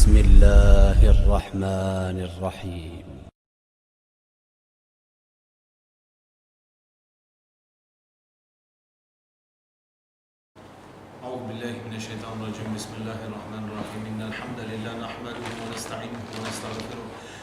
بسم الله الرحمن الرحيم. أعوذ بالله من الشيطان الرجيم. بسم الله الرحمن الرحيم. إن الحمد لله نحمده ونستعينه ونستغفره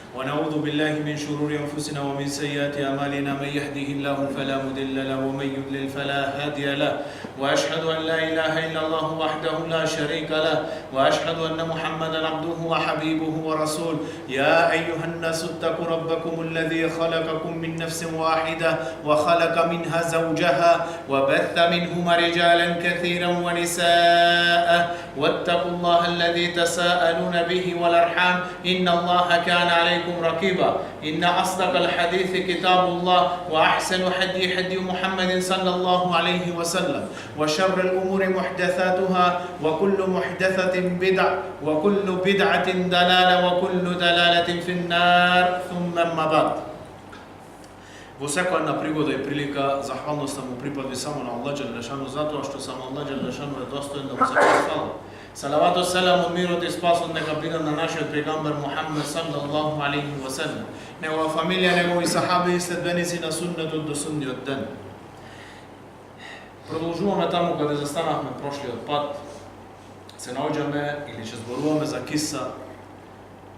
ونعوذ بالله من شرور أنفسنا ومن سيئات أعمالنا. من يهده الله فلا مضل له ومن يضلل فلا هادي له، وأشهد أن لا إله إلا الله وحده لا شريك له، وأشهد أن محمدا عبده وحبيبه ورسوله. يا أيها الناس اتقوا ربكم الذي خلقكم من نفس واحدة وخلق منها زوجها وبث منهما رجالا كثيرا ونساء، واتقوا الله الذي تساءلون به والأرحام إن الله كان عليكم رقيبا. إن أصدق الحديث كتاب الله، وأحسن هدي محمد صلى الله عليه وسلم، وشر الأمور محدثاتها، وكل محدثة بدعة، وكل بدعة ضلالة، وكل ضلالة في النار. ثم أما بعد. Во секоја една пригода и прилика захвалноста му припади само на Аллах Джелешану, затоа што само Аллах Джелешану е достоен да му се прослава. Салавато селам, мирот и спасот нека биде на нашиот пегамбер Мухаммед саллаллаху алейхи ва саллем, негова фамилија, негови сахаби и следбеници на суннетот до судниот ден. Продолжуваме таму каде застанавме прошлиот пат. Се наоѓаме или ќе зборуваме за киса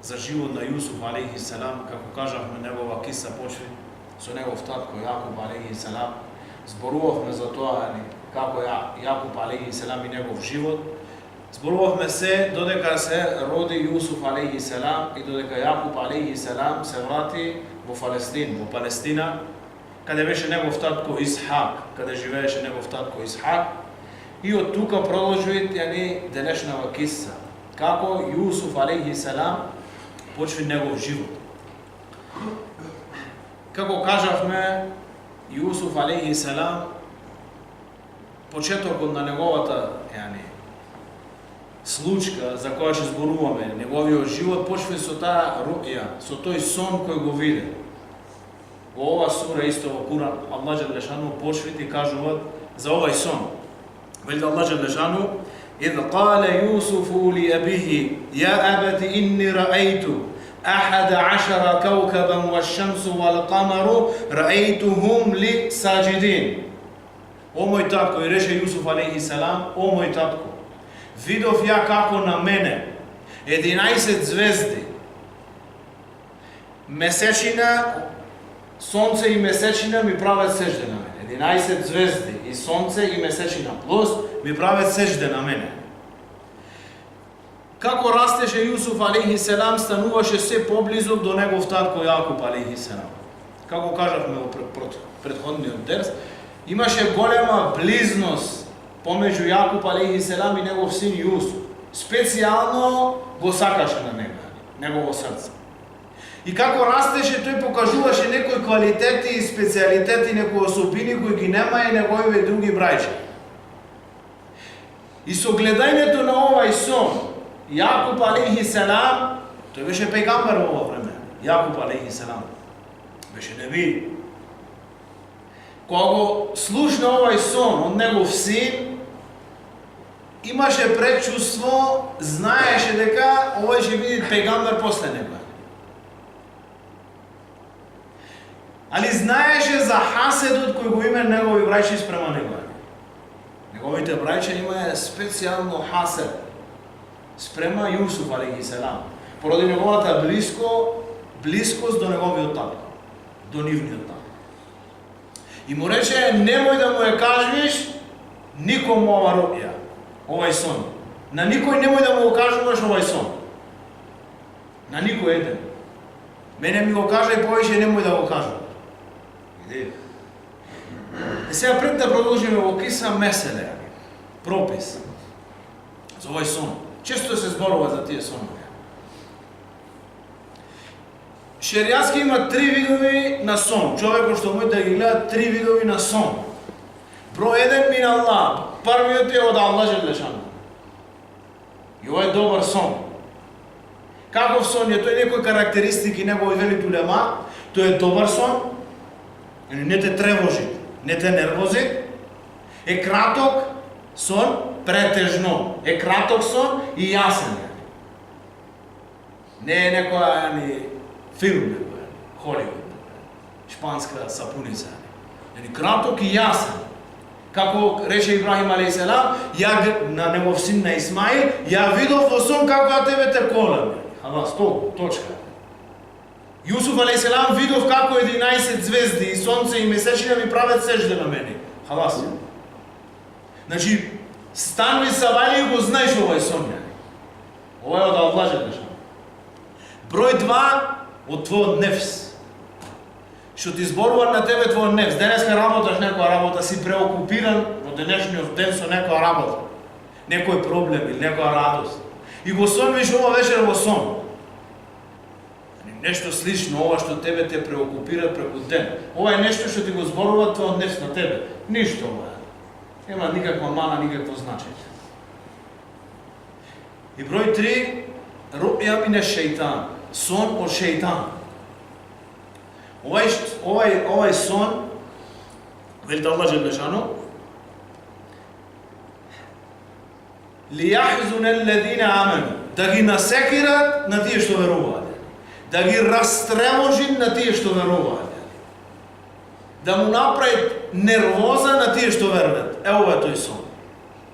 за живот на Јусуф алейхи салам. Како кажавме, негова киса почви со негов татко Јакуб алейхи салам. Зборувавме за тоа како Јакуб алейхи салам и негов живот. Зборувавме се додека се роди Јусуф алейхи салам и додека Јакуб алейхи салам се врати во Палестина, каде беше негов татко Исхак, каде живееше негов татко Исхак. И од тука продолжува денешнава киса, како Јусуф алейхи салам почви негов живот. Како кажавме, Јусуф алейхи салам, почетокот на неговата случка за која ќе зборуваме, неговиот живот почва со таа руја, со тој сон кој го виде. Во ова сура исто во Куран, Аллах Джелешану почвите кажуваат за овај сон. Вели Аллах Джелешану: "Из قال يوسف لأبيه يا أبت إني رأيت 11 كوكبا والشمس والقمر رأيتهم لي ساجدين." О мој татко, и рече Јусуф алейхи салам: "О мој татко, видов ја како на мене 11 звезди, месечина, сонце и месечина ми прават сежде на мене." 11 звезди и сонце и месечина плюс ми прават сежде на мене. Како растеше Јусуф алейхи салам, стануваше се поблизу до негов татко Јакуб алейхи салам. Како кажавме во претходниот дерс, имаше голема близност помеѓу Јакуб алейхи салам и негов син Јусуф. Специјално го сакаше на негово срце. И како растеше, тој покажуваше некои квалитети и специјалитети, некои особини кои ги нема и неговиве други браќа. И со гледањето на овај сон, Јакуб алейхи салам, тој беше пегамбер во ова време, Јакуб алейхи салам, беше неби. Кога го слушна овај сон од негов син, имаше предчувство, знаеше дека овој ќе биде пегамбер после него. Али знаеше за хаседот кој го има негови браќи спрема него. Неговите браќа имаја специјално хасед спрема Јусуф алейхи салам, поради неговата близкост до неговиот татко, до нивниот татко. И му рече: "Немој да му ја кажеш никому ова руја, овај сон. На никој немој да му го кажуваш овај сон. На никој еден. Мене ми го кажа и повеќе немој да го кажувам." Сега пред да продолжиме во киса меселе, пропис за овај сон. Често се зборува за тие сонови. Шеријатски има 3 видови на сон. Човекот што може да ги гледа 3 видови на сон. Број 1 мин Аллах. Првиот е од Аллах Джелешану. И ова е добар сон. Каков сон е? Тој некои карактеристики негови вели улема. Тој е добар сон. Не те тревожи, не те нервози. Е краток сон, претежно. Е краток сон и јасен. Не е некоја филм, Холивуд, шпанска сапуница. Краток и јасен. Како рече Ибрахим алейхиселам, ја на негов син на Исмаил, ја видов во сон како тебе те колам. Халас, точка. Јусуф алейхиселам видов како 11 звезди и сонце и месечина ми прават сежда на мене. Халас. Значи, станви савали го знаеш овој сон. Ова е од Аллах Желешан. Број 2 од твојот нефс. Што ти зборува на тебе твојот нефс. Денеска работаш некоја работа, си преокупиран во денешниот ден со некоја работа. Некој проблем или некоја радост. И го сонвиш ова вечер во сон. Нешто слично, ова што тебе те преокупира преку ден. Ова е нешто што ти го зборува твојот нефс на тебе. Ништо ова. Нема никаква мана, никакво значење. И број 3, руја мине шејтан, сон од шејтан. Овај сон, вели Аллах Желешану, лијахзуне аллазина амену, да ги насекират на тие што веруваат. Да ги растревожи на тие што веруваат. Да му направи нервоза на тие што веруваат. Ево е тој сон.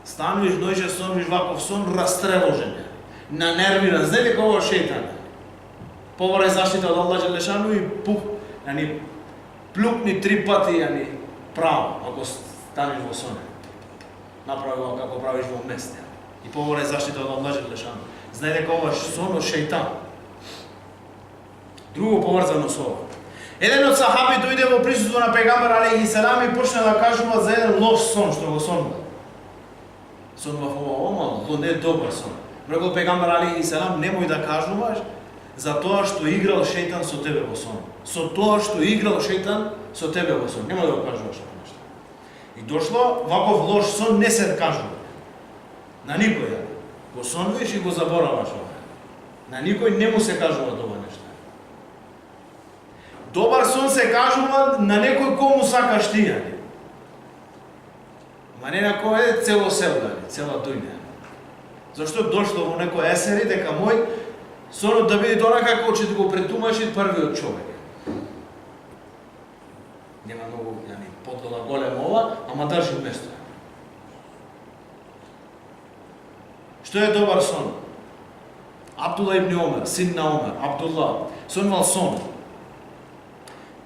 Станувиш ноќе сонвиш ваков сон растревожен. На нервиран. Знаете кога шејтан? Побарај заштита од Аллах Желешану и плюкни 3 пати право, ако станеш во сон. Направи го како правиш во месте. И побарај заштита од Аллах Желешану. Знаете кога сон од шејтан? Друго поврзано со ова. Еден од сахаби дојде во присуство на пегамбер алейхиселам и почна да кажува за еден лош сон што го сонува. Сонува ова, то не е добар сон. Рекол пегамбер алейхиселам, немој да кажуваш за тоа што играл шејтан со тебе во сон. Со тоа што играл шејтан со тебе во сон. Немој да го кажуваш тоа нешто. И дошло, ваков лош сон не се кажува. На никој. Го сонвиш и го забораваш ова. На никој не му се кажува тоа нешто. Добар сон се кажува на некој кому сакаш ти. Ма не на кој е цело село, цела дуња. Зашто дошло во некој есери дека мој сонот да биде тоа како че го претумачи првиот човек. Нема многу подлога голема ова, ама држи место. Што е добар сон? Абдулла ибн Омер, син на Омер, Абдулла, сонвал сон.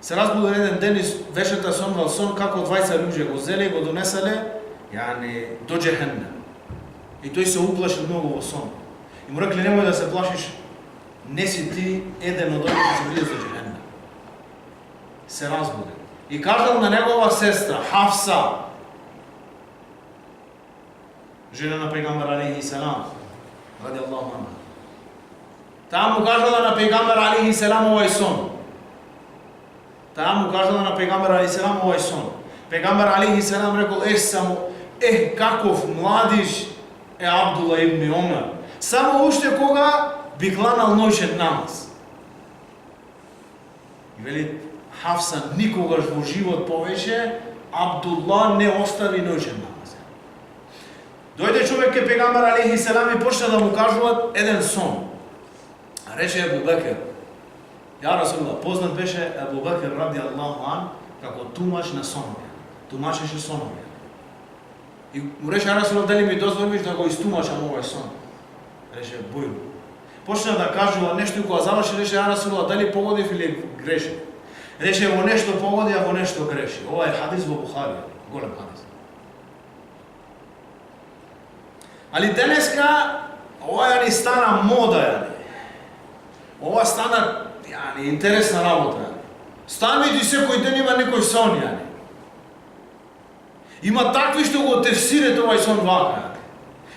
Се разбудил еден ден и вечерта сонвал сон како 20 луѓе го зеле и го донеселе до џехеннем. И тој се уплашил многу во сон. И му рекле, немој да се плашиш, не си ти еден од овие што биде за џехеннем. Се разбудил. И кажал на негова сестра, Хафса, жена на пегамбер алейхиселам, ради Аллаху анха. Таа му кажала на пегамбер алейхиселам овај сон. Таа му кажала на пегамбер алейхиселам овај сон. Пегамбер алейхиселам рекол, само, каков младиш е Абдулла ибн Омер. Само уште кога би кланал ноќен намаз. И вели, Хафса никогаш во живот повеќе Абдулла не остави ноќен намаз. Дојде човек ке пегамбер алейхиселам и почна да му кажуваат еден сон. Рече Ебу Бекер, ја Расулуллах, познат беше Ебу Бекер ради Аллаху ан како тумач на сонови. Тумачеше сонови. И му рече, ја Расулуллах, дали ми дозволиш да го истумачам овој сон? Рече, бојно. Почна да кажува нешто и кога заврши, рече, ја Расулуллах, дали погодив или грешив? Рече, во нешто погоди, а во нешто греши. Ова е хадис во Бухарија, голем хадис. Али денеска, ова ни стана мода, ова стана интересна работа. Станви ти секој ден има некој сон, Има такви што го тефсират овај сон вака.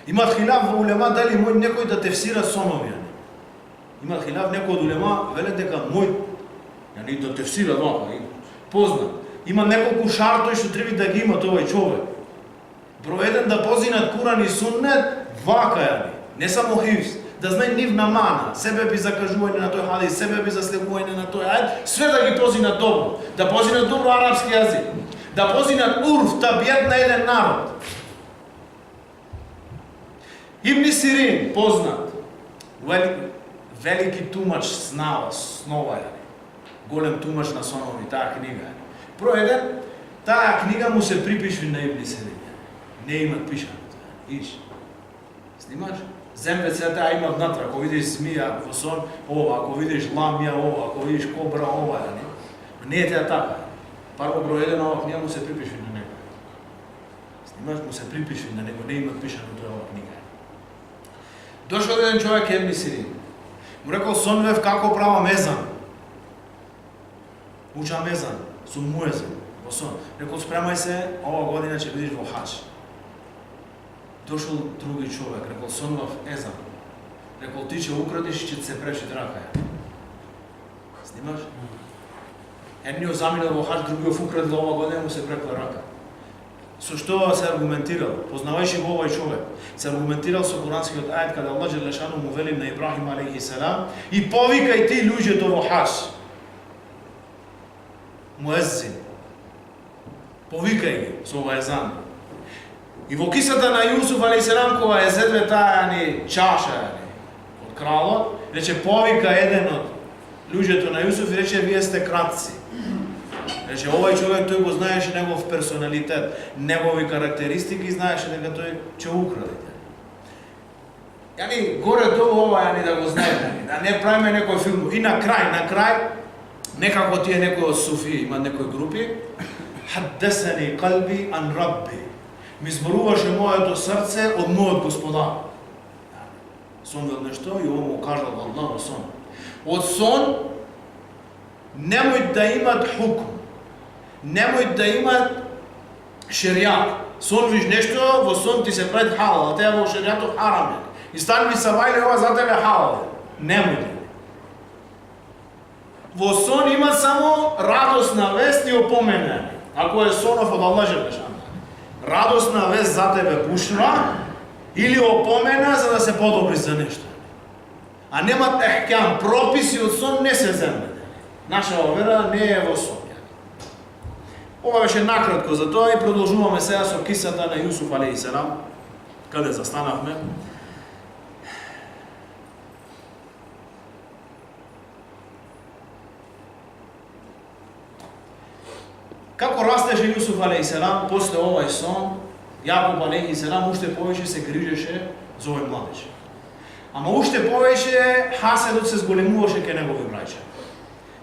Имат хилаф во улема дали мој некој да тефсира сонови. Имат хилаф некој од улема веле дека мој да тефсира вака. Познат. Има неколку шартои што треба да ги има овај човек. Број 1 да позинат Куран и Суннет вака не само хифз, да знае нивна мана, себе би закажување на тој хадис, себе би заследување на тој ајд, све да ги позинат добро, да позинат добро арапски јазик, да позинат урф, табијат на еден народ. Ибн Сирин, познат, велики тумач снова е. Голем тумач на сонови, таа книга. Број 1, таа книга му се припишви на Ибн Сирин. Не имат пишано тоа. Иш. Снимаш? Земле цвета има внатра, ако видиш змија во сон, ова, ако видиш ламја, ова, ако видиш кобра, ова, не е теа така. Прво број 1 ова книга му се припишви на него. Снимаш, му се припишви на него, не имат пишано тоа ова книга. Дошол еден човек Ибн Сирин. Му рекол, сонвев како правам езан. Учам езан, сум муезен, во сон. Рекол, спремај се, ова година ќе бидиш во хач. Дошол други човек, рекол, сонвав езан. Рекол, ти ќе украдиш, ќе се преши драка. Снимаш? Едниот заминал во хач, другиот украдил ова година, му се прекла рака. Со што се аргументирал? Познавајши го овај човек. Се аргументирал со куранскиот ајет, каде Аллах Џелешану му вели на Ибрахим алейхи селам, и повикај ти луѓето во хач. Муеззин. Повикај ги со ова езан. И во кисата на Јусуф алейхиссалам, кога е зедве таа чаша од кралот, рече повика еден од луѓето на Јусуф и рече вие сте кратци. Рече овај човек тој го знаеше негов персоналитет, негови карактеристики, знаеше дека тој ќе украде. Горе долу ова да го знаеме, да не правиме некој филм. И на крај некако тие некои од суфии, има некои групи, хаддесани калби ан рабби. Ми зборуваше моето срце од мојот господар. Сон вел нешто и ово му кажал Аллах во сон. Од сон немој да имат хукм. Немој да имат шеријат. Сон виж нешто, во сон ти се пред халал, а теја во шеријатот харам. И стани савајле ова за тебе халал. Немој да. Во сон има само радосна вест и опоменање. Ако е сонов од Аллах Џелешану. Радосна вест за тебе бушра или опомена за да се подобри за нешто. А немат ехкам, прописи од сон не се земе. Наша вера не е во сон. Ова беше накратко за тоа и продолжуваме сега со кисата на Јусуф алейхиссалам, каде застанавме. Како растеше Јусуф алейхиссалам после овај сон, Јакуб алейхиссалам уште повеќе се грижеше за овој младеж. Ама уште повеќе хаседот се зголемуваше кај негови браќа.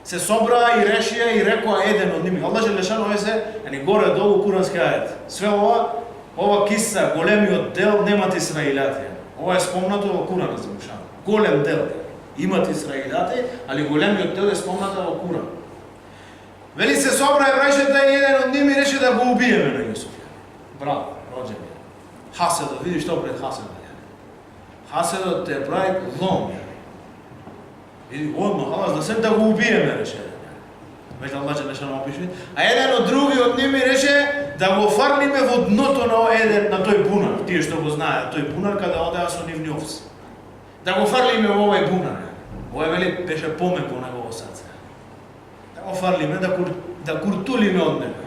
Се собраа и решија и рекоа еден од ними. Аллах Џелешану горе долу курански ајет. Све ова киса, големиот дел немат исраилјати. Ова е спомнато во Куранот за Мушан. Голем дел имат исраилјати, али големиот дел е спомнато во Куран. Вели се собраа браќата и еден од ними рече да го убиеме на Јусуф. Брат, роđен е. Хаседот, види што пред хаседот. Хаседот те прави злом. И одно, халас, да се да го убиеме, рече. Веќе Аллах Џелешану опишува. А еден од други од ними рече да го фрлиме во дното на тој бунар. Тие што го знаат, тој бунар каде одеа со нивни овци. Да го фрлиме во овој бунар. Овој вели беше помен по негово срце. Да го фрлиме, да куртулиме од него.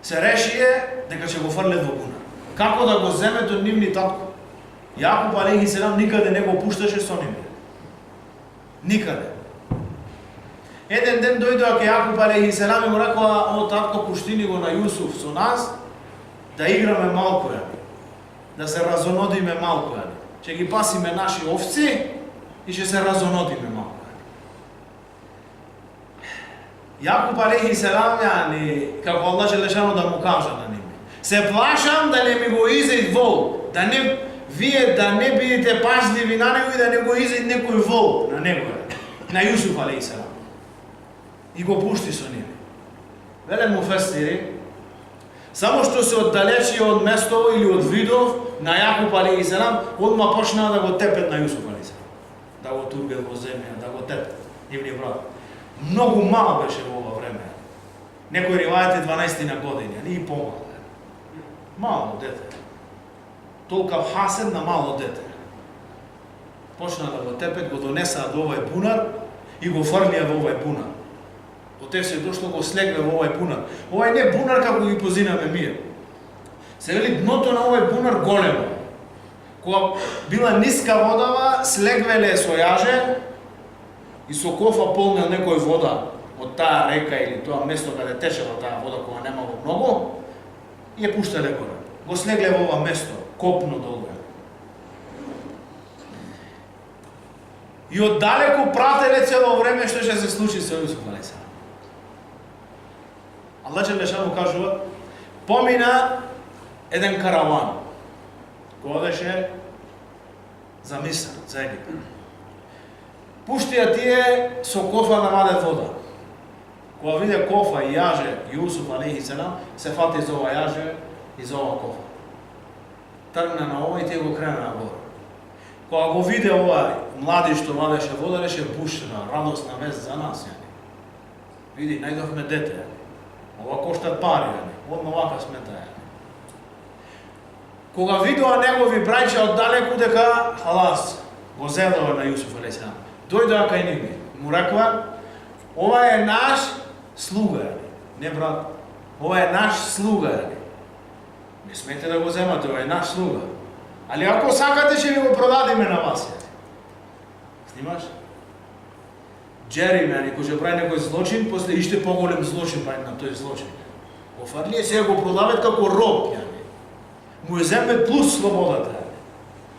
Се решие дека ќе го фрлет во бунар. Како да го земет од нивни татко? Јакуб алейхиссалам никаде не го пушташе со нивни. Никаде. Еден ден дојдоа кај Јакуб алейхиссалам и му рекоа: "О татко, пуштини го на Јусуф со нас да играме малку, да се разонодиме малку. Ќе ги пасиме наши овци и ќе се разонодиме малку." Јакуб алейхиссалам како Аллах Џелешану да му кажа на ними: "Се плашам да не ми го изејд вол, вие да не бидете пазливи на него и да не го изејд некој вол на него, на Јусуф алейхиссалам." И го пушти со ними. Веле муфесири, само што се оддалечи од место или од видов на Јакуб алейхиссалам, одма почнаа да го тепет на Јусуф алейхиссалам. Да го турбет во земја, да го тепет. Нивни брат. Многу мал беше во ова време. Некои ривајати 12 години, али и помал. Мало дете. Толкав хасен на мало дете. Почнаа да го тепет, го донесаа до овој бунар и го фрлија во овој бунар. Оте се дошло го слегве во овој бунар. Овој не бунар како ги позинаме ние. Се вели дното на овој бунар големо. Кога била ниска водава, слегвеле со јаже и со кофа полнел некој вода од таа река или тоа место каде течела таа вода кога немало многу, и ја пуштале горе. Го слегле во ова место, копно долго. И оддалеку прателе цело време што ќе се случи со Јусуф алейхиссалам. Аллах џелешану кажува, помина еден караван кој одеше за Миср, за Египет. Пуштија тие со кофа да вадат вода. Кога виде кофа и јаже Јусуф алейхиссалам, се фати за ова јаже и за ова кофа. Тргна на ова и тие го крена на горе. Кога го виде ова млади што вадеше вода, реше бушна, радосна вест за нас. Види, најдовме дете. Ова коштат пари, одма вака смета. Кога видоа негови браќа оддалеку дека халас, го зедова на Јусуф алейхиссалам, дојдоа кај нив, му рекла, ова е наш слуга, не брат, ова е наш слуга. Не смете да го земате, ова е наш слуга. Али ако сакате, ќе ви го продадиме на вас. Снимаш? Джери, кој ќе прави некој злочин, после иште поголем злочин прави на тој злочин. Го фарлие сега го продават како роб, му ја земет плюс слободата.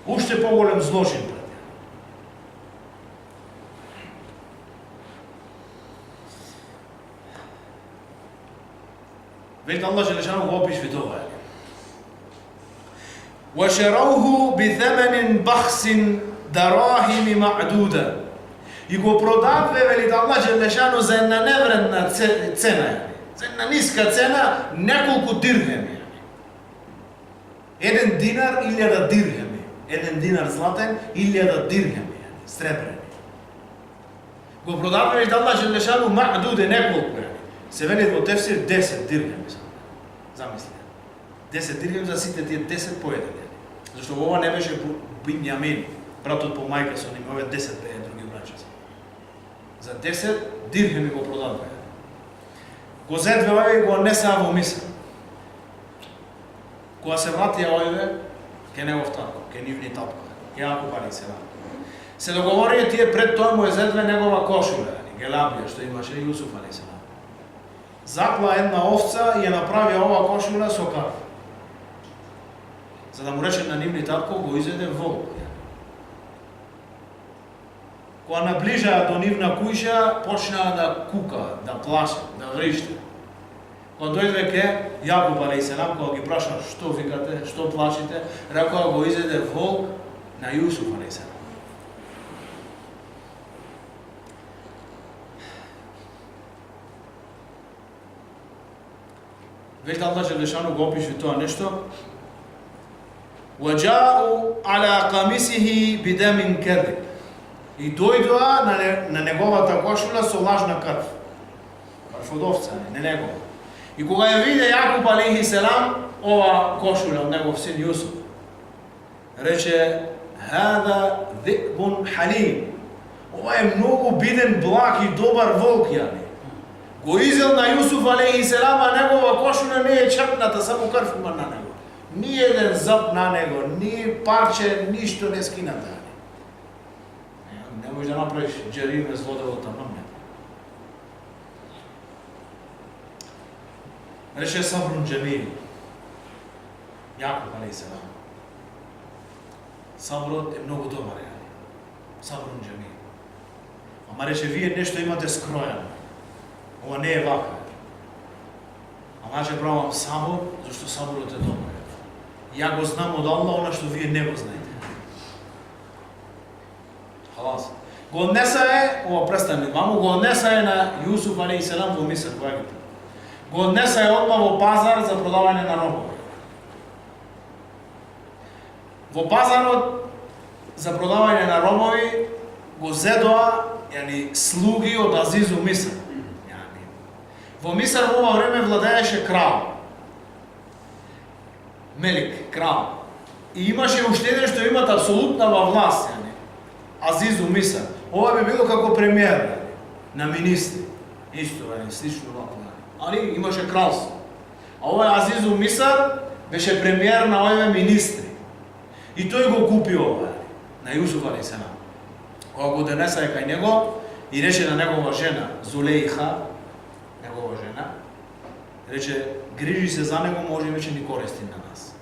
Уште поголем злочин прави. Веќе Аллах џелешану го опишви тоа. وَشَرَوْهُ بِثَمَنٍ بَخْسٍ دَرَاهِمِ مَعْدُودًا. И го продаве, вели Аллах џелешану, за една невредна цена, за една ниска цена, неколку дирхеми. 1 динар, 1000 дирхеми. 1 динар златен, 1000 дирхеми, сребрени. Го продаве, вели Аллах џелешану, ма'дуде, неколку. Се вели во тефсир 10 дирхеми. Замислите. 10 дирхеми за сите тие 10 по 1. Зашто ова не беше Бинјамин, братот по мајка со ним, овие 10 беа други браќа. За 10 дирхеми го продадоа. Го зедве овие и го несаа во Миср. Кога се вратија овие, ке негов татко, ке нивни татко, ке Јакуб алейхиссалам. Се договорија тие пред тоа му е зедве негова кошула, гелабија што имаше Јусуф алейхиссалам. Закла една овца и ја направи ова кошула со крв. За да му рече на нивни татко, го изеде волк. Кога наближаа до нивна куќа, почнаа да кука, да плашат, да вриште. Кога дојде ке Јакуб алейхиссалам, кога ги праша што викате, што плачите, рекоа го изеде волк на Јусуф алейхиссалам. Веќе Аллах џелешану го опиши тоа нешто. وَجَاءُوا عَلَى قَمِسِهِ بِدَمٍ كَذِبٍ. И дојдоа на неговата кошула со лажна крв. Крв од овца, не негова. И кога ја виде Јакуб алейхиссалам, ова кошула од негов син Јусуф, рече: "Хада ذِئْبٌ حَلِيمٌ." Ова е многу биден, благ и добар волк, Го изел на Јусуф алейхиссалам, а негова кошула не е чепната, само крв има на него. Ни еден зъб на него, ни парче, ништо не скината. Не можеш да направиш джериме злодево тамам. Рече Сабрун Џемил, Јакуб алейхиссалам. Саброт е многу добар. Сабрун Џемил. Ама рече, вие нешто имате скројано. Ова не е вака. Ама ќе правам сабор, зашто саборот е добар. Ја го знам од Аллах, она што вие не го знаете. Халас. Го однесае, ова престане маму, го однесае на Јусуф алейхиссалам во Миср, во Египет. Го однесае одма во пазар за продавање на робови. Во пазарот за продавање на робови го зедоа, слуги од Азизу Миср. Во Миср во ова време владееше крал. Мелик, крал. И имаше уште еден што имат апсолутна власт, Азизу Миср. Ова би било како премиер на министри. Исто, слично вако. Али имаше кралство. А ова Азизу Миср беше премиер на овие министри. И тој го купи ова на Јусуф алейхиселам. Кога го донесе кај него и рече на негова жена Зулейха, негова жена, рече грижи се за него, може веќе ни користи на нас.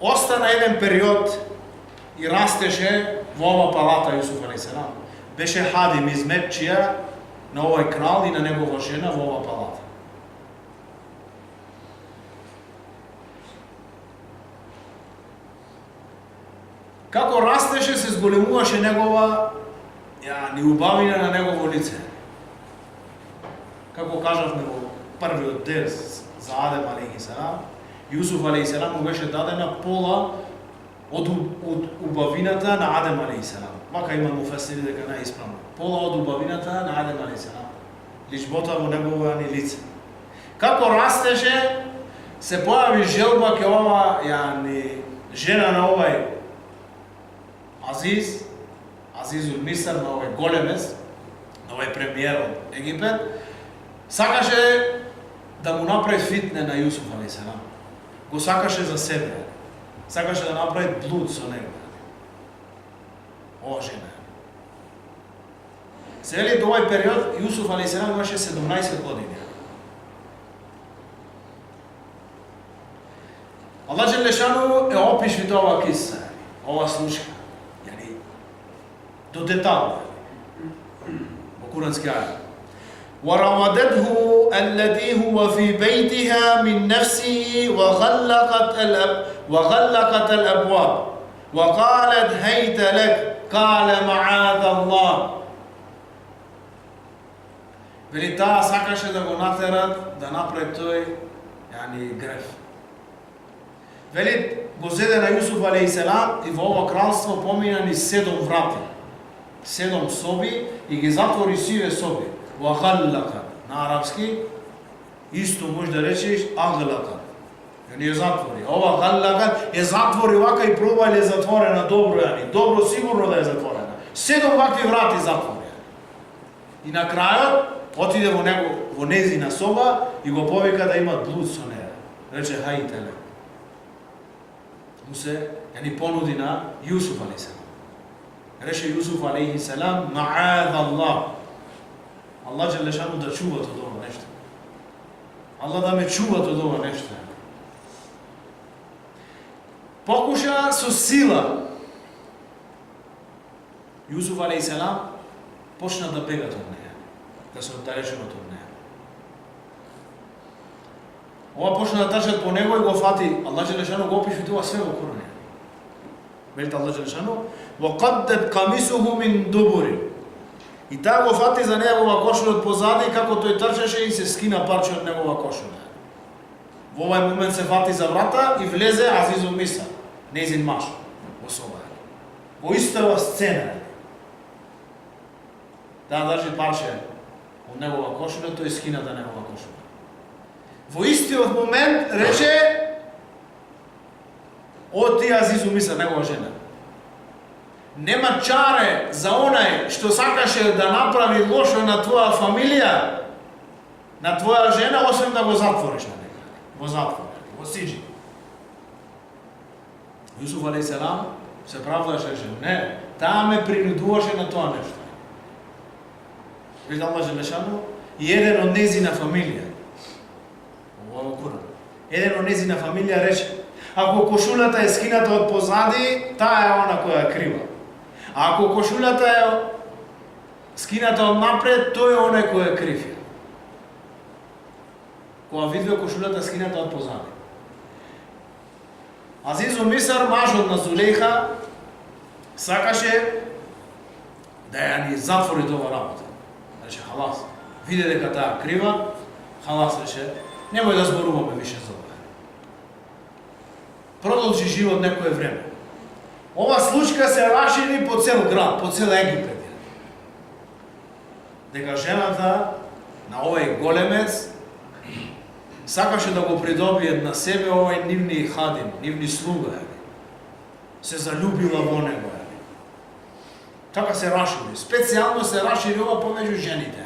Остана еден период и растеше во ова палата Јусуф алейхиселам. Беше хадим изметчија на овој крал и на негова жена во ова палата. Како растеше, се зголемуваше негова неубавина на негово лице. Како кажавме во првиот дел за Адем алейхиселам, Јусуф алейхиселам му беше дадена пола од убавината на Адем алейхиселам. Мака има муфесири дека не е исправно. Пола од убавината на Адем алейхиселам. Личбота во негово лице. Како растеше, се појави желба ке ова жена на овај Азизул Мисар, на овај големес, на овај премиер од Египет, сакаше да му направи фитне на Јусуф алейхиселам. Го сакаше за себе. Сакаше да направи блуд со него. Ова жена. Се вели до овај период Јусуф алейхиселам имаше 17 години. Аллах Джелешану е опишви ова киса, ова случка. До детал. Во курански ајат. وراودته الذي هو في بيتها من نفسه وغلقت الأبواب وقالت هيت لك قال معاذ الله. Вели таа сакаше да го натерат да направи тој греф. Вели го зеде на Јусуф алейхиселам и во ова кралство помина ни 7 врати. 7 соби и ги затвори сиве соби. Вахаллака на арапски исто може да речеш аглака. Ја ја затвори. Ова галлака ја затвори вака и проба или е затворена добро добро сигурно да е затворена. 7 вакви врати затвори. И на крајот отиде во него во незина соба и го повика да имат блуд со неа. Рече хајте ле. Му се понуди на Јусуф алейхиселам. Реше Јусуф алейхиселам, ма'ад Аллах. Аллах Джелешану да чува од ова нешто. Аллах да ме чува од ова нешто. Покуша со сила. Јусуф алейхиселам почна да бега од неја, да се оддалечува од неја. Ова почна да трчат по него и го фати. Аллах Джелешану го опишува тоа све во Куран. Велите Аллах Джелешану, وَقَدَّتْ قَمِسُهُ مِنْ دُبُرٍ. И таа го фати за негова кошула од позади, како тој трчаше и се скина парче од негова кошула. Во овај момент се фати за врата и влезе Азизул Мисар, нејзин маж, во соба. Во истава сцена. Таа држи парче од негова кошула, тој скина да негова кошула. Во истиот момент рече: "О ти Азизул Мисар, негова жена. Нема чаре за онај што сакаше да направи лошо на твоја фамилија, на твоја жена, освен да го затвориш на него. Во затвор, во сиџи." Јусуф алейхиселам се правдаше, не, таа ме принудуваше на тоа нешто. Види Аллах Джелешану, и еден од незина фамилија, во Куран, еден од незина фамилија рече: "Ако кошулата е скината од позади, таа е она која е крива. А ако кошулата е скината од напред, тој е онај кој е крив." Кога виде кошулата скината од позади. Азизул Мисар, мажот на Зулейха, сакаше да ја ни затвори тоа работа. Рече: "Халас, виде дека таа крива, халас", рече, "немој да зборуваме више за ова. Продолжи живот некое време." Ова случка се рашири по цел град, по цел Египет. Дека жената на овој големец сакаше да го придобие на себе овој нивни хадим, нивни слуга. Се залюбила во него. Така се рашири. Специјално се рашири ова помеѓу жените.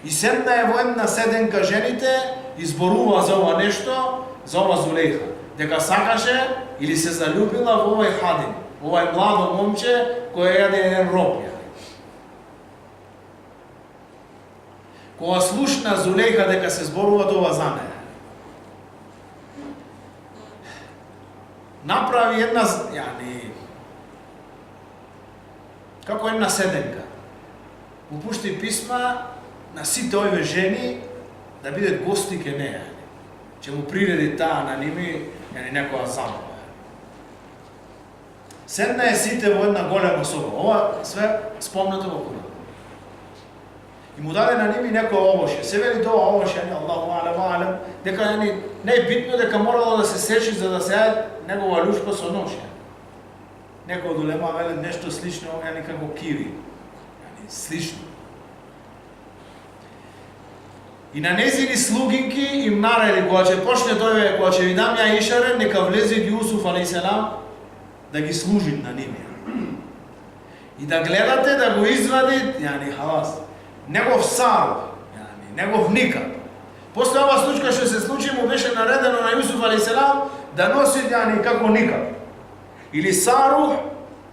И седна е во една седенка жените, изборува за ова нешто, за ова Зулейха. дека сакаше или се залюбила во овој хадим, овој младо момче кој е еден роб. Кога слушна Зулейха дека се зборува тоа за неа, направи една, како една седенка. Упушти писма на сите овие жени да бидат гости ке неа. Че му приреди таа на ними, некоја забава. Седна е сите во една голема соба. Ова све спомнато во Куран. И му даде на ними некој овоше. Се вели тоа овоше, Аллаху алем, дека не е битно дека морало да се сечи за да се јаде негова лушпа со нож. Некој од улема вели нешто слично, како киви. Слично. И на незини слугинки им нареди, кога ќе почне тој, кога ќе ви дам ја ишаре, нека влезе Јусуф алейхиселам да ги служи на ними. И да гледате да го извади, халас, негов сар, негов никап. После ова случка што се случи, му беше наредено на Јусуф алейхиселам да носи како никап. Или сарух,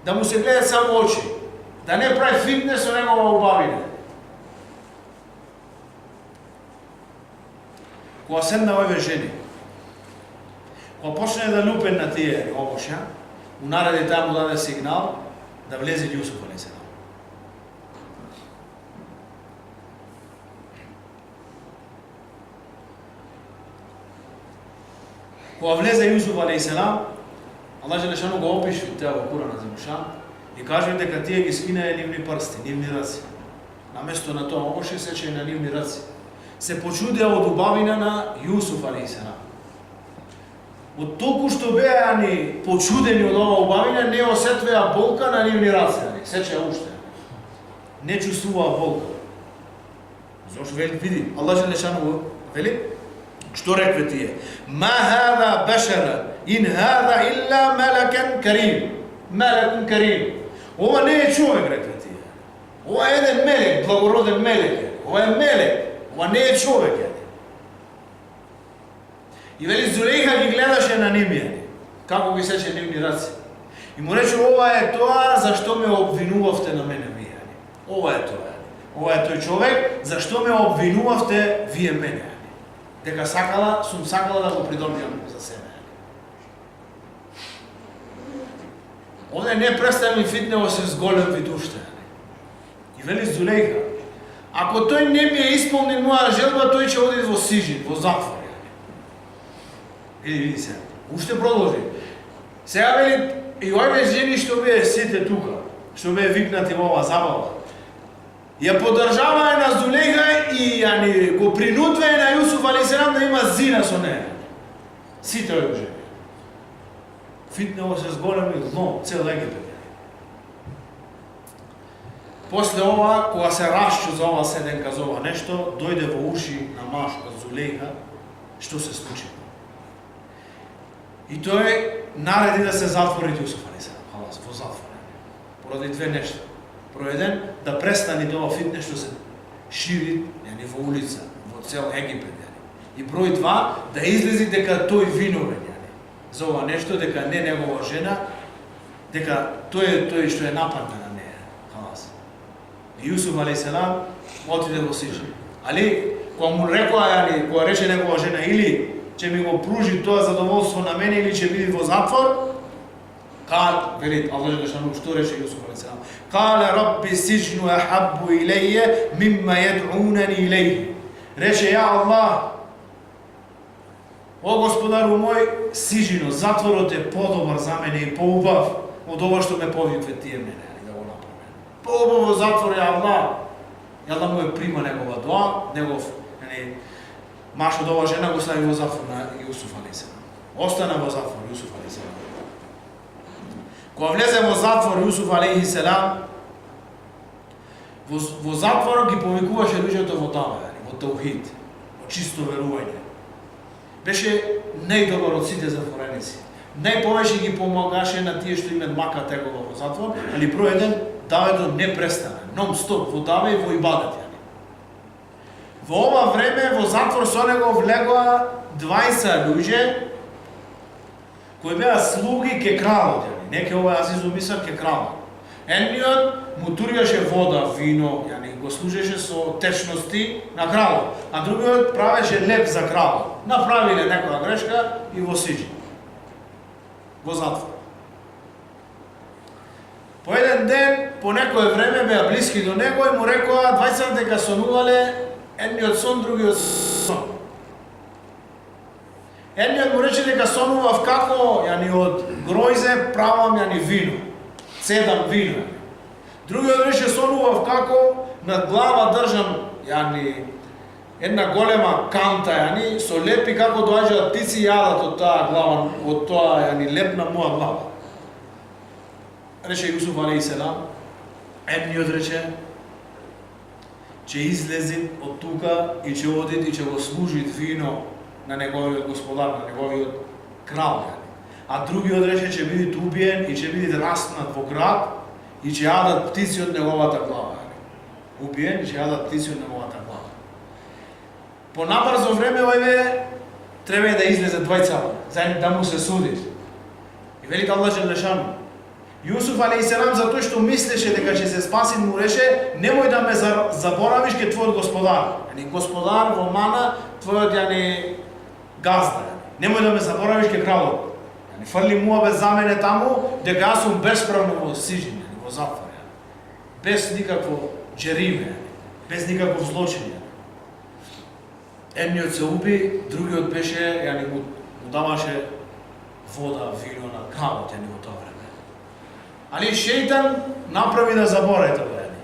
да му се гледа само очи. Да не прави фитнес со негова убавина. Кога седна овие жени, кога почне да лупен на тие овоша, му нареди таа му даде сигнал да влезе Јусуф алейхиселам. Кога влезе Јусуф алейхиселам, Аллах Желешану го опиши теа во Куран Азимушан и кажува дека тие ги скинаа нивни прсти, нивни раци. Наместо на тоа овоше сече на нивни раци. Се почудеа од убавина на Јусуф алейхиселам. Од толку што беа почудени од ова убавина, не осетвеа болка на нивни раци, сече уште. Не чувствуваа болка. Зошто види, Аллах Желешану вели, што рекве тие? Ма хада башара, ин хада илла мелакен карим. Мелекун карим. Ова не е човек, рекве тие. Ова е еден мелек, благороден мелек. Ова е мелек. Ова не е човек. И вели Зулейха ги гледаше на ними, како ги сече нивни раци. И му рече, ова е тоа зашто ме обвинувавте на мене вие. Ова е тоа. Ова е тој човек зашто ме обвинувавте вие мене. Дека сум сакала да го придобијам за себе. Овде не представи фитнево се с голем вид уште. И вели Зулейха, ако тој не ми е исполнил моја желба, тој ќе оди во сижин, во затвор. Види се, уште продолжи. Сега вели, и овие жени што бе сите тука, што бе викнати во ова забава, ја поддржаваа на Зулейха и го принудвае на Јусуф алейхиселам да има зина со неја. Сите овие жени. Фитнево се зголеми зло, цел Египет. После ова, кога се расчу за ова седенка за ова нешто, дојде во уши на машка Зулейха што се случи. И тој нареди да се затвори Јусуф алейхиселам, халас, во затвор. Поради две нешта. Проведен да престани тоа фитнес што се шири во улица, во цел Египет. И број 2, да излези дека тој виновен за ова нешто, дека не негова жена, дека тој што е нападна на неја. Халас. И Јусуф алейхиселам отиде во сижин. Али, кога му рекоа, кога рече негова жена, или ќе ми го пружи тоа задоволство на мене, или ќе биде во затвор, вели Аллах Желешану, што рече Јусуф алейхиселам? Кале рабби сижну ахаббу илеје мимма јед'унани илеји. Рече, ја Аллах, о Господару мој, сижино, затворот е подобар за мене и поубав од ова што ме повикве тие мене, да го направам. Поубав во затвор е Аллах. И Аллах му е прима негова доа, негов, маш од ова жена го стави во затвор на Јусуф алейхиселам. Остана во затвор Јусуф алейхиселам. Кога влезе во затвор Јусуф алейхиселам, во затвор ги повикуваше луѓето во таве, во таухид, во чисто верување. Беше најдобар од сите затвореници. Најповеќе ги помагаше на тие што имат мака тегова во затвор, али број еден, давето не престана, нон-стоп, во даве и во ибадет. Во ова време во затвор со него влегоа 20 луѓе кои беа слуги ке кралот, не ке овој Азизу Мисар ке кралот. Едниот му туриеше вода, вино, го служеше со течности на кралот, а другиот правеше леп за кралот. Направиле некоја грешка и во сиџи, во затвор. По еден ден, по некое време беа блиски до него и му рекоа двајцата дека сонувале едниот сон, другиот сон. Едниот му рече дека сонував како од гројзе правам вино, цедам вино. Другиот рече сонував како над глава држам една голема канта со лепи како доаѓаат птици јадат од таа глава, од тоа лепна моја глава. Рече Јусуф алейхиселам, едниот рече че излези од тука и че одит и че го служит вино на неговиот господар, на неговиот крал. А другиот рече че биде убиен и че биде распнат во град и че јадат птици од неговата глава. Убиен и че јадат птици од неговата глава. По набрзо време овие треба да излезе двајцата, заедно да му се суди. И вели Аллах Джелешану, Јусуф алейхиселам затоа што мислеше дека ќе се спаси, му реше немој да ме заборавиш ке твојот господар. Господар во мана твојот газда. Немој да ме заборавиш ке кралот. Фрли муабет за мене таму дека јас сум бесправно во сиџиње, во затвор. Без никакво джериме, без никаков злочин. Едниот се уби, другиот беше, му даваше вода, вино на кралот во тоа време. Али шејтан направи да заборави тоа време.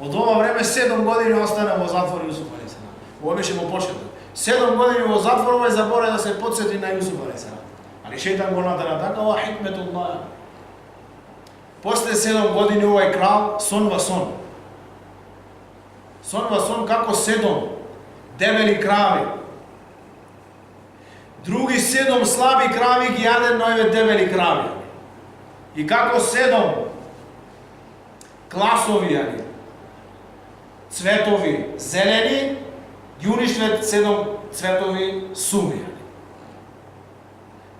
Од ова време 7 години остана во затвор Јусуф алейхиселам. Ова беше во почеток. 7 години во затвор, овој заборави да се потсети на Јусуф алейхиселам. Али шејтан го натера така, ова хикметуллах. После 7 години овој крал сонва сон. Сонва сон како 7 дебели крави. Други 7 слаби крави ги јаде на овие дебели крави. И како 7 класови, цветови зелени, ги уништват 7 цветови суми.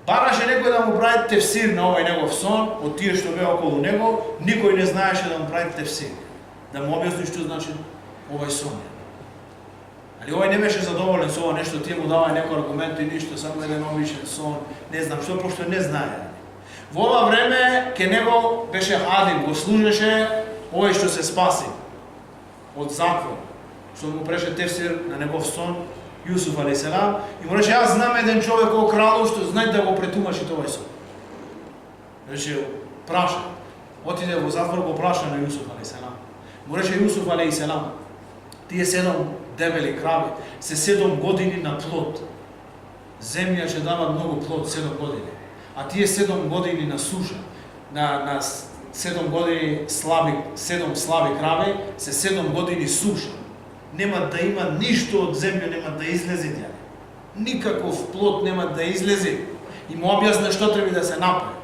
Бараше некој да му прави тефсир на овој негов сон, од тие што беа околу него, никој не знаеше да му прави тефсир. Да му објасни што значи овој сон. Али овој не беше задоволен со ова нешто, тие му даваја некој аргумент и ништо, само еден обичен сон, не знам што, пошто не знае. Во ова време ке него беше Адим, го служеше овој што се спаси од затвор, што му преше тефсир на негов сон, Јусуф алейхиселам, и му рече, јас знам еден човек о кралу што знае да го претумачи тој сон. Рече, праша. Отиде во затвор, го праша на Јусуф алейхиселам. Му рече Јусуф алейхиселам, тие 7 дебели крави се 7 години на плод. Земја ќе дава многу плод 7 години. А тие 7 години на суша, на 7 години слаби, 7 слаби крави, се 7 години суша. Нема да има ништо од земја, нема да излезе тя. Никаков плод нема да излезе. И му објасне што треба да се направи.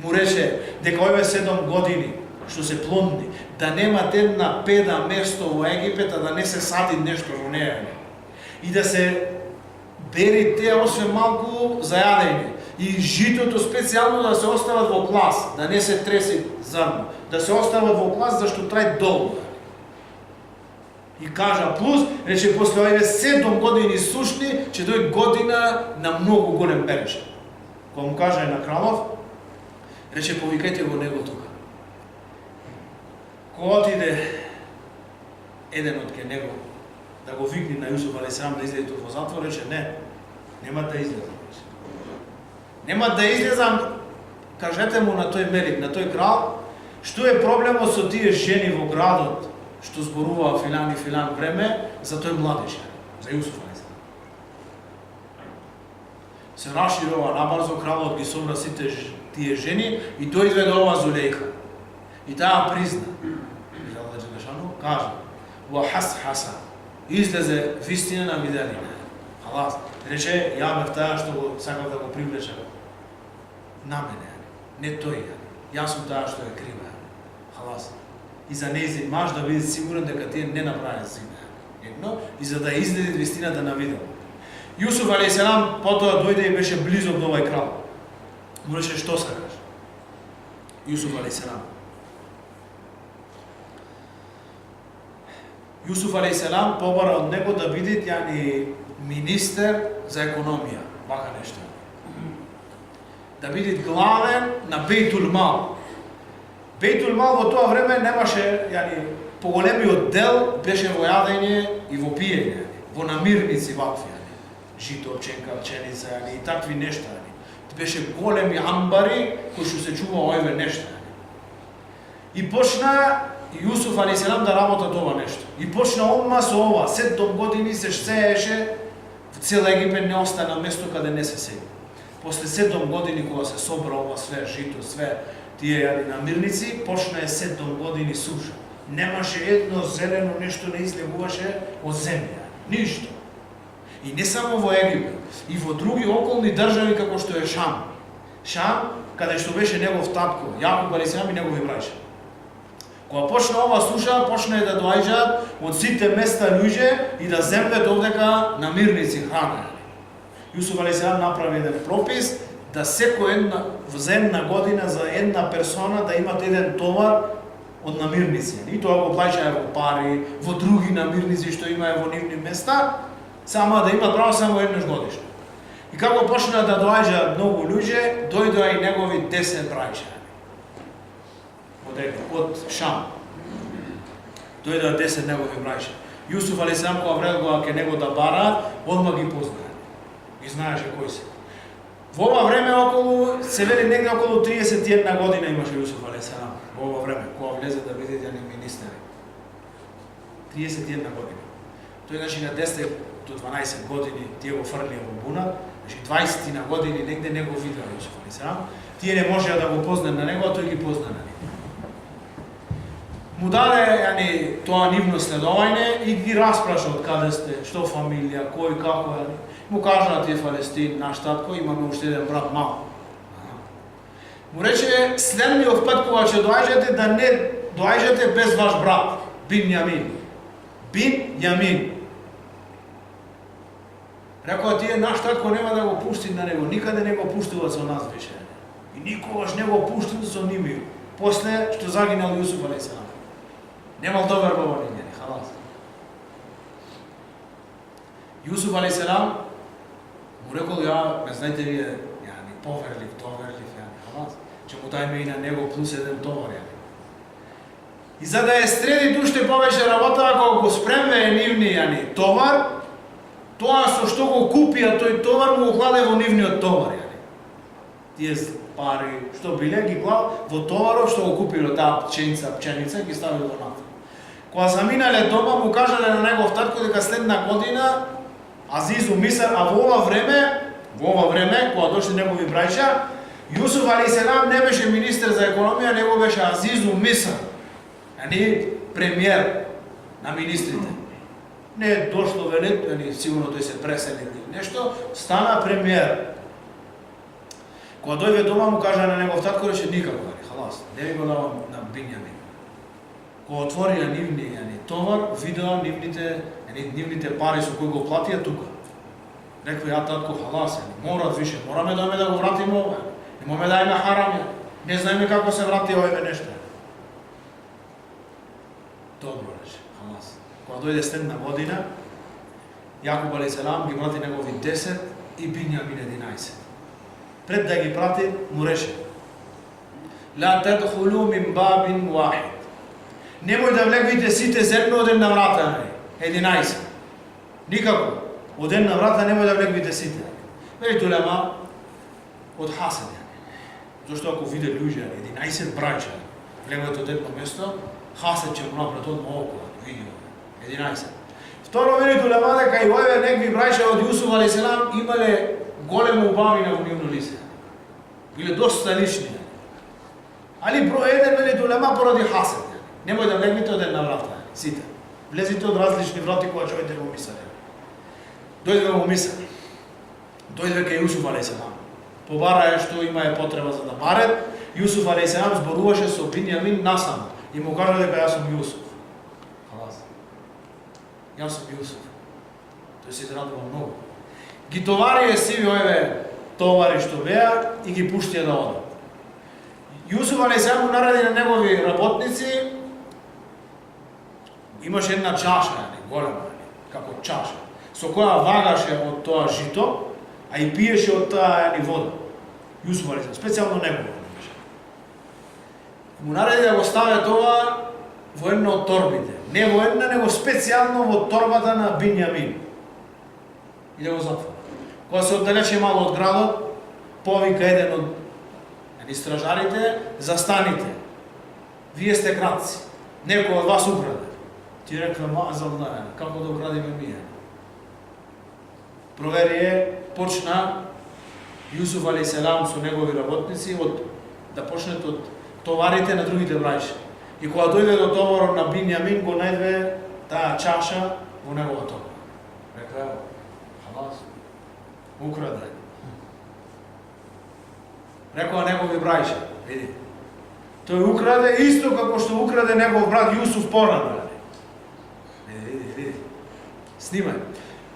Му рече дека овие 7 години што се плодни, да немат една педа место во Египет, а да не се сади нешто во неја. И да се бери те освен малку за јадење. И житото специјално да се остават во клас, да не се треси зрно, да се остават во клас зашто трај долго. И кажа плюс, рече после овие 7 години сушни, ќе дојде година на многу голем береж. Кога му кажа на кралов, рече повикајте го него тука. Кога отиде еден од ке него да го викни на Јусуф алейхиселам да излезе во затвор, рече не, нема да излезе. Нема да излезам, кажете му на тој мелик, на тој крал, што е проблемот со тие жени во градот, што зборуваа филан и филан време за тој младеж, за Јусуф алейхиселам. Се расширува набрзо, кралот ги собра сите тие жени и дојде до ова Зулейха. И таа призна. И Аллах Джелешану кажа: "Ва хас-хаса", излезе вистина на виделина. Халас, рече, ја бев таа што го сакав да го привлечам на мене, не тој. Јас сум таа што е крива. Халас. И за нејзин маж да биде сигурен дека тие не направи зина. Едно, и за да излезе вистината на видел. Јусуф алейхиселам потоа дојде и беше близок до овој крал. Му рече, што сакаш? Јусуф алейхиселам. Јусуф алейхиселам побара од него да биде министер за економија, вака нешто. Да биде главен на Бейтул Мал. Бейтул Мал во тоа време немаше, поголемиот дел беше во јадење и во пиење, во намирници вакви, жито, пченка, пченица и такви нешта. Беше големи амбари кои што се чува овие нешта. И почна Јусуф алейхиселам да работа тоа нешто. И почна одма со ова, 7 години се сееше, в цел Египет не остана место каде не се сеја. После 7 години кога се собра ова све жито, све тие намирници, почна 7 години суша. Немаше едно зелено нешто не излегуваше од земја, ништо. И не само во Египет, и во други околни држави како што е Шам. Шам, каде што беше негов татко, Јакуб алейхиселам и негови браќа. Кога почна ова суша, почна да доаѓаат од сите места луѓе и да землет овдека намирници храна. Јусуф алейхиселам направи еден пропис да за една година за една персона да имат еден товар од намирници. И тоа го плаќаја во пари, во други намирници што имаја во нивни места, само да имат право само еднаш годишно. И како почна да доаѓаат многу луѓе, дојдоа и негови 10 браќа. Од Шам. Дојдоа 10 негови браќа. Јусуф алейхиселам кога вредува ке него да бара, одма ги познае. И знаеше кои се. Во ова време се вели негде околу 31 година имаше Јусуф алейхиселам. Во ова време, кога влезе да биде министер. 31 година. Тој значи на 10 до 12 години тие го фрлија во бунат, значи 20 на години негде не го видеа Јусуф алейхиселам. Тие не можеа да го познаат на него, а тој ги позна на него. Му даде тоа нивно следување и ги распраша од каде сте, што фамилија, кој, како е. Му кажа тие Фалестин, наш татко, имаме уште еден брат мал. Му рече, следниот пат кога ќе доаѓате, да не доаѓате без ваш брат, Бинјамин. Бинјамин. Рекоа тие, наш татко нема да го пусти на него, никаде не го пуштува со нас беше. И никогаш не го пуштил со ними. После што загинал Јусуф алейхиселам. Немал добар во нивни, халас. Јусуф алейхиселам му рекол, ме знаете вие, поверлив, халас, че му дајме и на него плюс еден товар, И за да среди уште повеќе работа, ако го спремне нивни товар, тоа со што го купија тој товар му го кладе во нивниот товар, Тие пари, што биле, ги клад во товарот што го купило таа пченица, ги ставило внатре. Кога заминале дома, му кажале на негов татко дека следна година Азизу Мисар, а во ова време, кога дошли негови браќа, Јусуф алейхиселам не беше министер за економија, него беше Азизу Мисар, премиер на министрите. Не е дошло велет, сигурно тој се пресели или нешто, стана премиер. Кога дојде дома, му кажа на негов татко, рече никако, халас, не ви го давам на Бинјамин. Кога отворија нивни товар, видеа нивните пари со кои го платија тука. Реква, татко, халас, морат више, мораме да го вратиме ова. Немаме да има харам, не знаеме како се врати овие нешта. Добро рече, халас. Кога дојде следна година, Јакуб алейхиселам ги прати негови 10 и Бинјамин 11. Пред да ги прати, му рече: "Ла тадхулу мин бабин вахид." Немој да влегвите сите заедно од една врата, 11. Никако. Од една врата немој да влегвите сите. Вели улема од хасед. Зошто ако виде луѓе, 11 браќа, влегват од едно место, хасед ќе му направат од околу, види 11. Второ, вели улема дека и овие некви браќа од Јусуф алейхиселам имале голема убавина во нивно лице. Биле доста лични. Али број еден, вели улема, поради хасед. Немој да влегнете од една врата, сите. Влезите од различни врати кога човете во Мисар. Дојде во Мисар. Дојде кај Јусуф алейхиселам. Побарае што имае потреба за да баре. Јусуф алейхиселам зборуваше со Бинјамин насам и му кажа дека јас сум Јусуф. Халас. Јас сум Јусуф. Тој се израдува многу. Ги товарија сиви овие товари што беа и ги пуштија да одат. Јусуф алейхиссалам му нареди на негови работници, имаше една чаша, голема, како чаша, со која вагаше од тоа жито, а и пиеше од таа вода. Јусуф алейхиссалам, специјално него. Му нареди да го ставя тоа во една од торбите. Не во една, него специјално во торбата на Бинјамин. И да го затвора. Кога се оддалече мало од градот, повика еден од стражарите, застаните. Вие сте кратци. Некој од вас украде. Ти рекла, мазал да, како да украдиме ние? Провери почна Јусуф алейхиссалам со негови работници да почнат од товарите на другите браќа. И кога дојде до товарот на Бинјамин, го најде таа чаша во неговата торба. Рекла, халас, украде. Рекоа негови браќа, види. Тој украде исто како што украде негов брат Јусуф порано. Види. Снимај.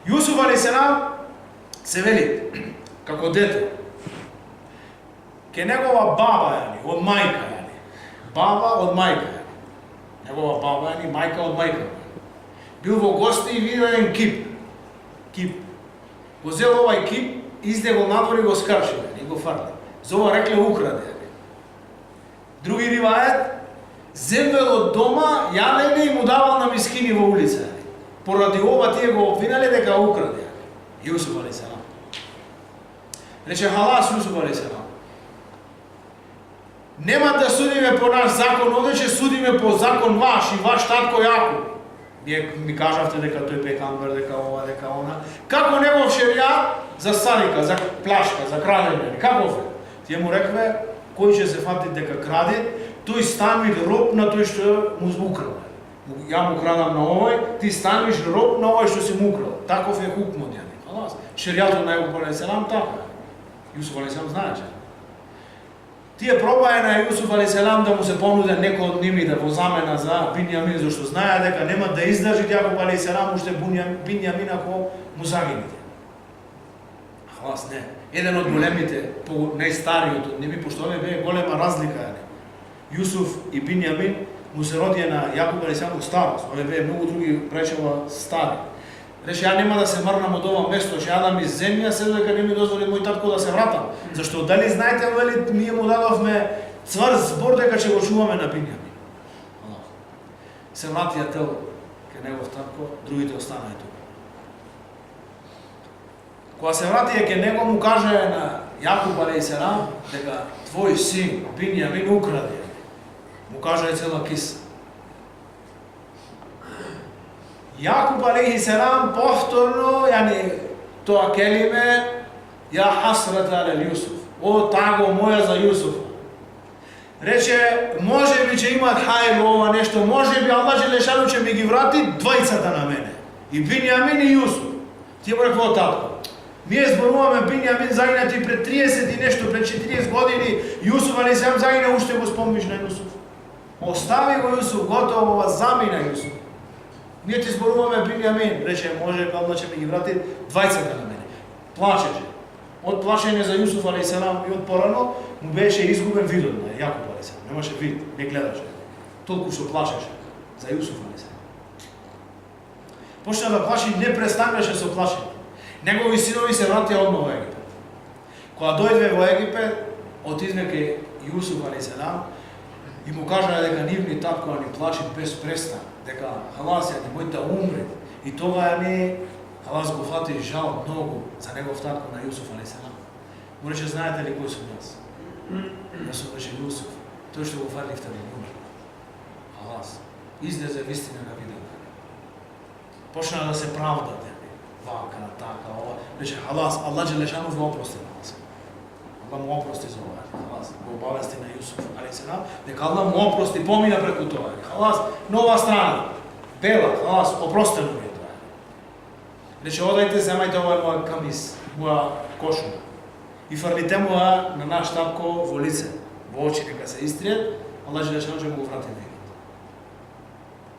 Јусуф алейхиссалам се вели како дете. Ке негова баба од мајка Баба од мајка. Негова баба мајка од мајка. Бил во гости и видел еден кип. Го зел овај кип, изде го надвор и го скрши и го фарли. За ова рекле украде. Други ривајат, земвел од дома, јалене и му давал на мискини во улица. Поради ова тие го обвинале дека украде. Јусуф алейхиссалам. Рече халас Јусуф алейхиссалам. Нема да судиме по наш закон, одече судиме по закон ваш и ваш татко Јаков. Вие ми кажавте дека тој пекамбер, дека ова, дека она. Како негов шеријат за сарика, за плашка, за крадење, каков е? Тие му рекве, кој ќе се фати дека краде, тој станеш роб на тој што му украл. Ја му крадам на овој, ти станеш роб на овој што си му украл. Таков е хукмот јани. Халас. Шеријатот на Јаков алейхиссалам така. Јусуф алейхиссалам знаеше. Тие пробаја на Јусуф алейхиссалам да му се понуде некој од нивните во замена за Бинјамин, зашто знаеа дека нема да издржи Јаков алейхиссалам уште Бинјамин ако му загините. Халас, не. Еден од големите, најстариот од ними, пошто овие беа голема разлика. Јусуф и Бинјамин му се родија на Јаков алейхиссалам старост. Овие беа многу други браќа стари. Рече, ја нема да се мрнам од ова место, ќе јадам из земја, се дека не ми дозволи мој татко да се вратам. Зашто дали знаете, вели, ние му дадовме цврст збор дека ќе го чуваме на Бинјамин. Се вратија тел ке негов татко, другите останаа тука. Кога се вратија ке него му кажа на Јакуб алейхиссалам дека твој син Бинјамин украде. Му кажа цела киса. Јакуб алейхиссалам повторно, тоа келиме, ја хасрата алел Јусуф. О, таго моја за Јусуф. Рече, може би ќе имат хајр ова нешто, може би Аллах Желешану ќе ми ги врати двајцата на мене. И Бинјамин и Јусуф. Тие му рекол татко. Ние зборуваме Бинјамин загинати пред 30 и нешто, пред 40 години, Јусуф алейхиссалам загина, уште го спомниш на Јусуф. Остави го Јусуф, готово, замина Јусуф. Ние ти зборуваме Бинјамин, рече, може Аллах ќе ми ги врати двајцата на мене. Плачеше. Од плашење за Јусуф алейхиссалам и од порано му беше изгубен видот на Јакуб алейхиссалам. Немаше вид, не гледаше. Толку што плашеше за Јусуф алейхиссалам. Почна да плаши, не престанеше со плашење. Негови синови се вратија одма во Египет. Кога дојде во Египет, отидне ке Јусуф алейхиссалам и му кажа дека нивни татко ни плаши без престан, дека халас ја немој да умре. И тоа халас го фати жал многу за негов татко на Јусуф алейхиссалам. Му рече, знаете ли кој сум јас? Јас сум рече Јусуф, тој што го фатливте да умре. Халас, излезе вистина на видео. Почна да се правда вака, така, ова. Рече, халас, Аллах Желешану го опрости на нас. Аллах му опрости за ова. Халас, го обавести на Јусуф алейхиссалам, дека Аллах му опрости, помина преку тоа. Халас, нова страна, бела, халас, опростено ми е тоа. Рече, одајте, земајте овој моја камис, моја кошуна. И фрлите му на наш татко во лице, во очи, нека се истријат, Аллах Желешану ќе му го врати видот.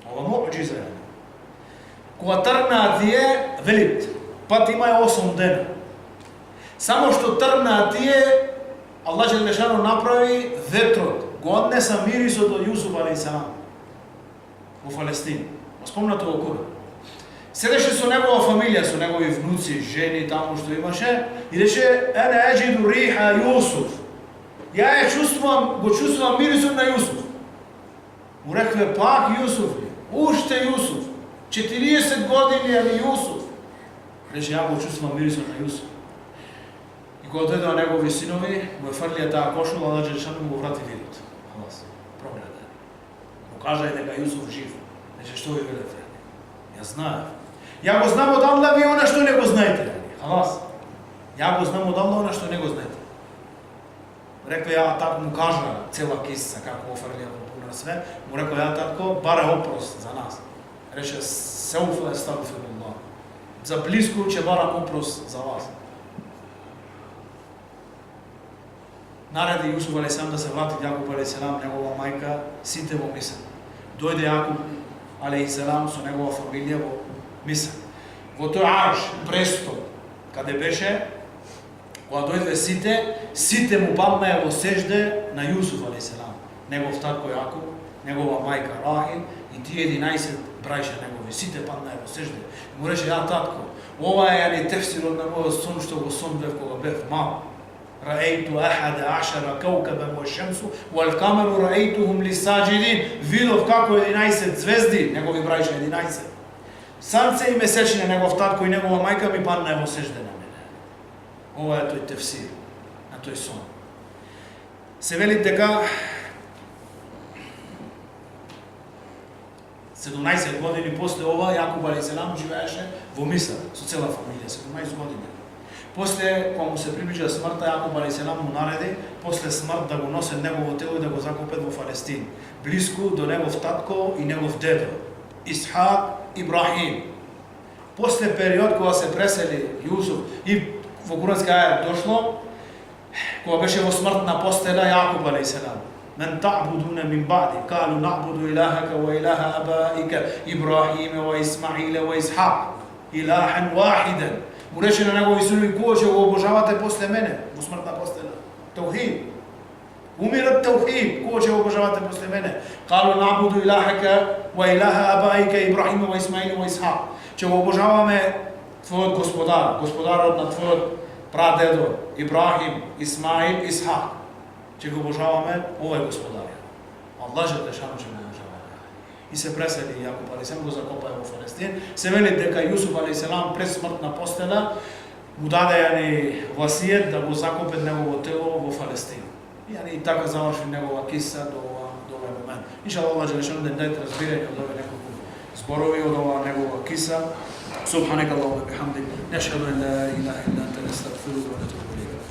Ова муџиза е. Кога тргнаат тие, велит, пат има 8 дена. Само што тргнаа тие, Аллах Желешану направи ветрот, го однеса мирисот од Јусуф алейхиссалам во Фалестин. Го спомнато во Куран. Седеше со негова фамилија, со негови внуци, жени, таму што имаше, и рече: "Ана аджиду риха Јусуф." Ја го чувствувам мирисот на Јусуф. Му рекле: "Пак Јусуф ли? Уште Јусуф. 40 години али Јусуф." Рече: "Ја го чувствувам мирисот на Јусуф." И кога дојдоа негови синови, му фрлија таа кошула, Аллах Желешану му врати видот. Халас, прогледа. Му кажа дека Јусуф жив. Рече: "Што ви велете?" Ја знаев. Ја го знам одамна, вие она што не го знаете. Халас. Ја го знам одамна, она што не го знаете. Рекле: "Ја так му кажа цела киса како офрлија во пуна све." Му рекол: "Ја татко, баре опрост за нас." Рече: "Сеуфа естагфируллах." За блиску ќе барам опрост за вас. Нареди Јусуф алейхиссалам да се врати Јакуб алейхиссалам, негова мајка, сите во Миср. Дојде Јакуб алейхиссалам со негова фамилија во Миср. Во тој арш, престол, каде беше, кога дојде сите му паднаа во сежде на Јусуф алейхиссалам, негов татко Јакуб, негова мајка Рахил и тие 11 браќа негови, сите паднаа во сежде. Му рече: "Ја татко, ова е тефсирот на мојот сон што го сонбев кога бев мал. رأيت 11 كوكبا والشمس والقمر رأيتهم للساجدين." Видов како 11 звезди, негови браќа 11. Санце и месечине, негов татко и негова мајка ми паднаа во сежде на мене. Ова е тој тефсир на тој сон. Се вели дека 17 години после ова Јакуб алейхиссалам живееше во Миср со цела фамилија, 17 години. После, кога му се приближа смртта, Јакуб алейхиссалам му нареди после смрт да го носе негово тело и да го закопат во Фалестин, блиску до негов татко и негов дедо Исхак Ибрахим. После период кога се пресели Јусуф и во куранска ајат дошло, кога беше во смртна постела Јакуб алейхиссалам: "Мен та'будуна мин ба'ди, калу нa'буду илахака ва илаха абаика Ибрахим ва Исмаил ва Исхак, илахан вахидан." Му рече на негови синови: "Кого ќе го обожавате после мене во смртна постела?" Таухид. Умират таухид. Кого ќе го обожавате после мене? Калу нa'буду илахака ва илаха абаика Ибрахим ва Исмаил ва Исхак. Ќе го обожаваме твојот господар, господарот на твојот прадедо Ибрахим, Исмаил, Исхак. Ќе го обожаваме овој господар. Аллах Желешану ќе го обожаваме. И се пресели Јакуб алейхиссалам, го закопаа во Фалестин. Се вели дека Јусуф алейхиссалам пред смртна постела му даде васиет да го закопе негово тело во Фалестин. И така заврши негова киса до овој момент. Иншаллах, Аллах Желешану да даде разбирање од овие неколку зборови од оваа негова киса. Субханакаллахумма бихамдик, нешхаду ан ла илаха илля анта, настагфирука ва натубу илейк.